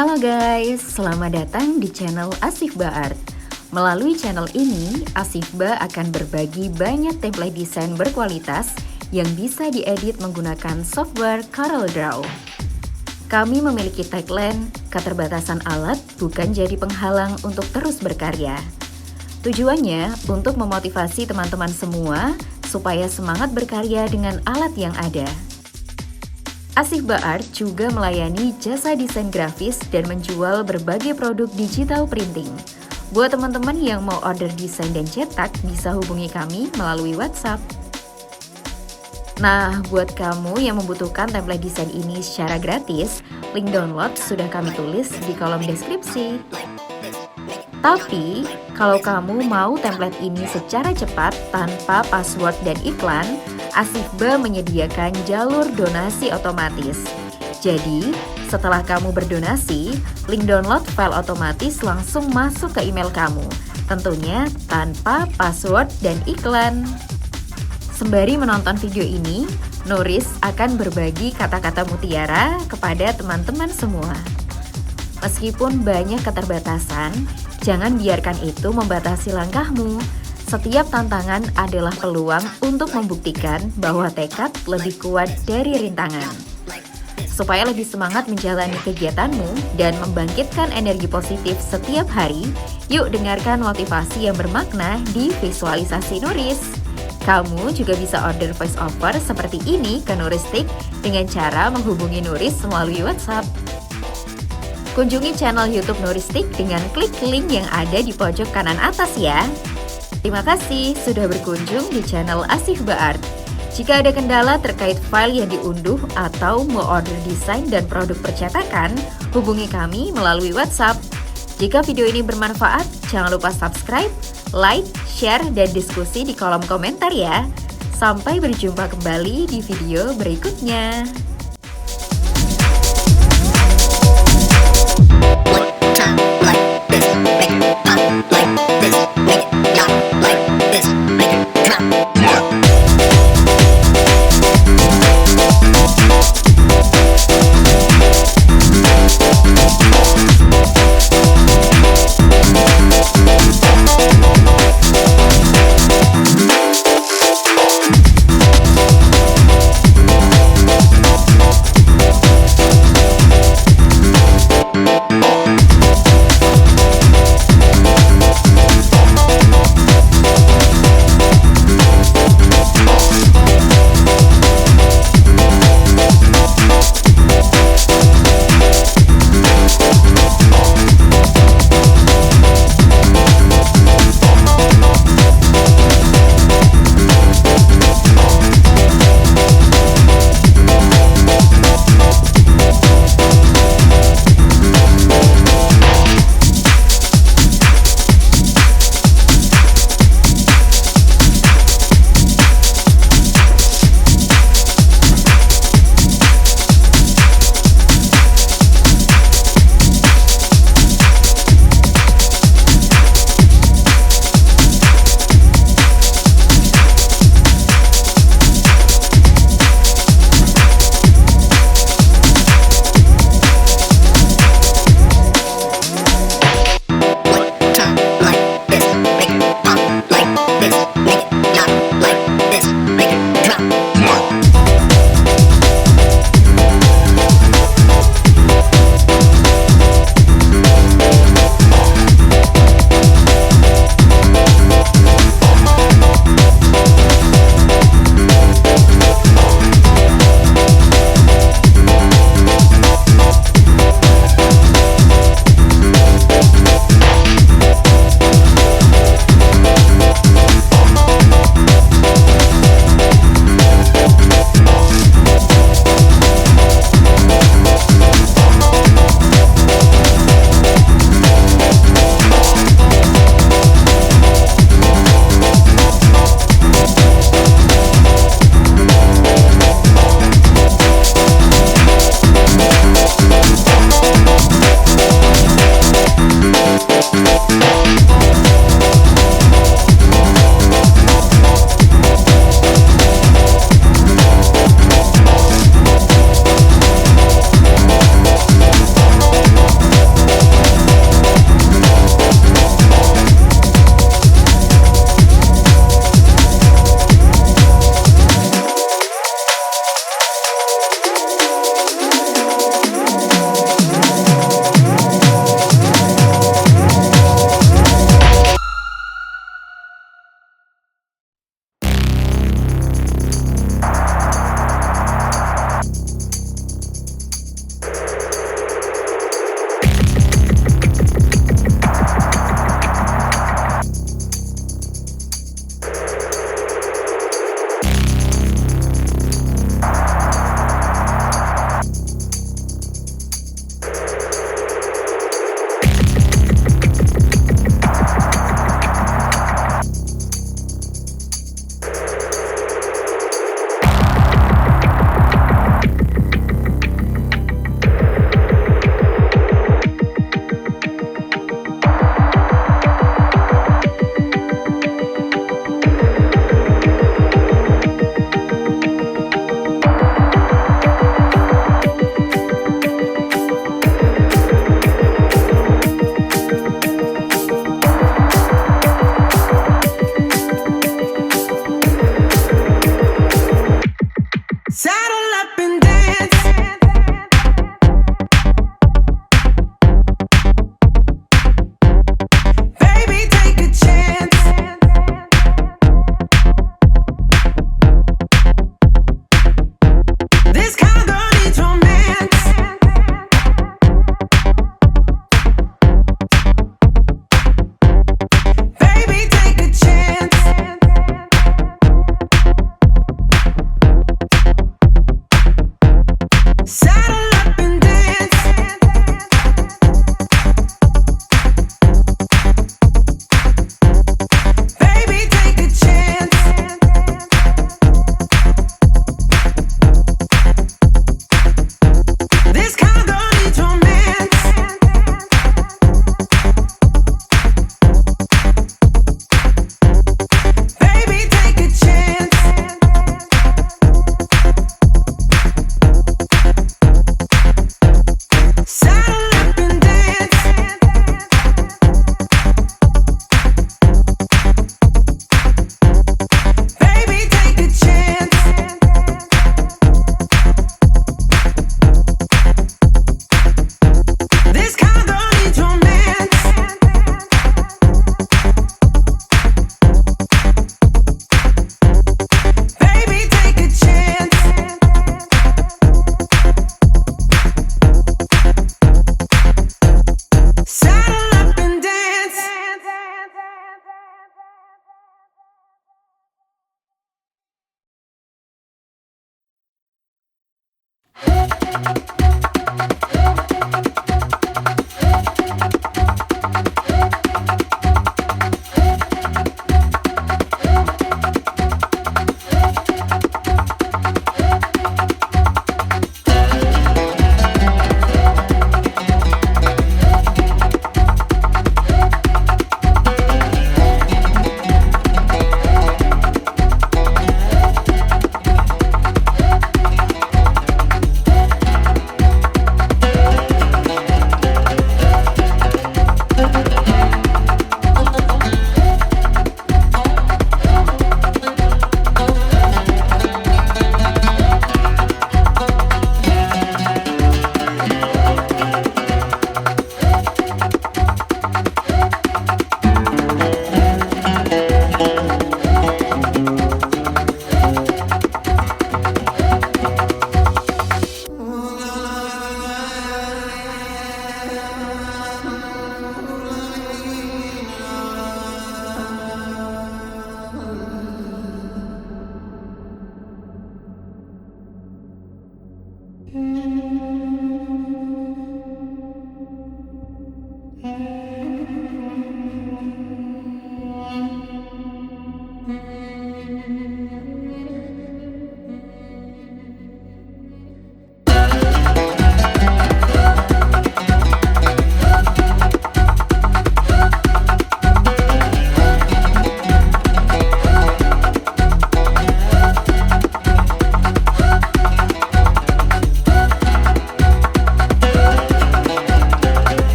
Halo guys, selamat datang di channel Asifba Art. Melalui channel ini, Asifba akan berbagi banyak template desain berkualitas yang bisa diedit menggunakan software CorelDRAW. Kami memiliki tagline, keterbatasan alat bukan jadi penghalang untuk terus berkarya. Tujuannya untuk memotivasi teman-teman semua supaya semangat berkarya dengan alat yang ada. Asifba Art juga melayani jasa desain grafis dan menjual berbagai produk digital printing. Buat teman-teman yang mau order desain dan cetak, bisa hubungi kami melalui WhatsApp. Nah, buat kamu yang membutuhkan template desain ini secara gratis, link download sudah kami tulis di kolom deskripsi. Tapi, kalau kamu mau template ini secara cepat tanpa password dan iklan, Asifba menyediakan jalur donasi otomatis. Jadi, setelah kamu berdonasi, link download file otomatis langsung masuk ke email kamu, tentunya tanpa password dan iklan. Sembari menonton video ini, Nuris akan berbagi kata-kata mutiara kepada teman-teman semua. Meskipun banyak keterbatasan, jangan biarkan itu membatasi langkahmu. Setiap tantangan adalah peluang untuk membuktikan bahwa tekad lebih kuat dari rintangan. Supaya lebih semangat menjalani kegiatanmu dan membangkitkan energi positif setiap hari, yuk dengarkan motivasi yang bermakna di visualisasi Nuris. Kamu juga bisa order voice over seperti ini ke Nuristik dengan cara menghubungi Nuris melalui WhatsApp. Kunjungi channel YouTube Nuristik dengan klik link yang ada di pojok kanan atas ya. Terima kasih sudah berkunjung di channel Asifba Art. Jika ada kendala terkait file yang diunduh atau mau order desain dan produk percetakan, hubungi kami melalui WhatsApp. Jika video ini bermanfaat, jangan lupa subscribe, like, share, dan diskusi di kolom komentar ya. Sampai berjumpa kembali di video berikutnya.